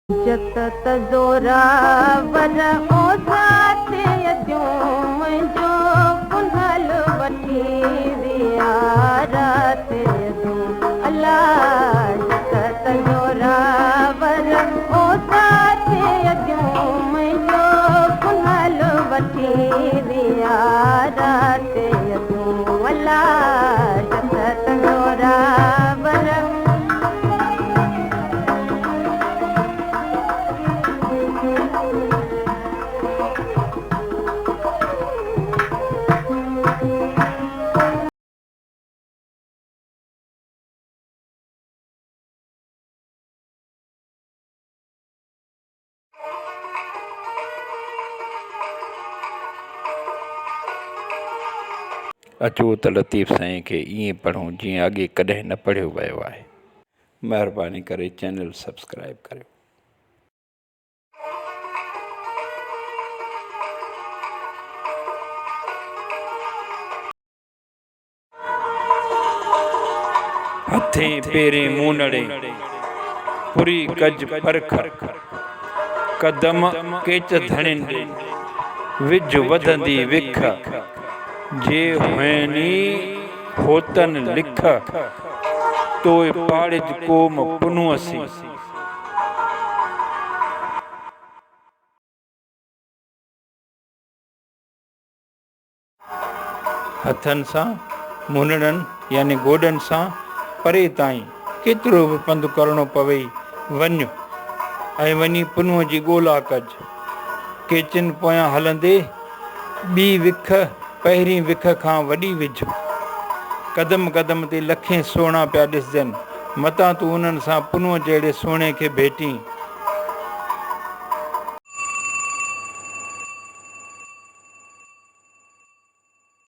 जत त ज़ोरावर ओसाते अचूं मुंहिंजो कुंडल वठी विया राति तूं अलाह जत त ज़ोरावर ओसाते अचूं मुंहिंजो कुंडल वठी विया राति तूं अलाह जत त ज़ोरावर अचो त लतीफ़ साईं खे ईअं पढ़ूं जीअं अॻे कॾहिं न पढ़ियो वियो आहे। महिरबानी करे चैनल सब्सक्राइब करियो। हथें पेरें मूनड़े पुरी कज परख कदम केच धणिन ॾे विझ वधंदी विख जे हुअनी होतन लिख तोए पाड़िज कोम पुनुअसी। हथन सां मुनड़नि यानी गोॾनि सां परे ताईं केतिरो बि पंधु करणो पवे वञ ऐं वञी पुनुअ जी ॻोल्हा कज। केचिन पोयां हलंदे ॿी विख पहिरीं विख खां वॾी विझ। कदम ते लखें सुहिणा पिया ॾिसजनि मतां तूं उन्हनि सां पुनुअ जहिड़े सुहिणे खे भेटी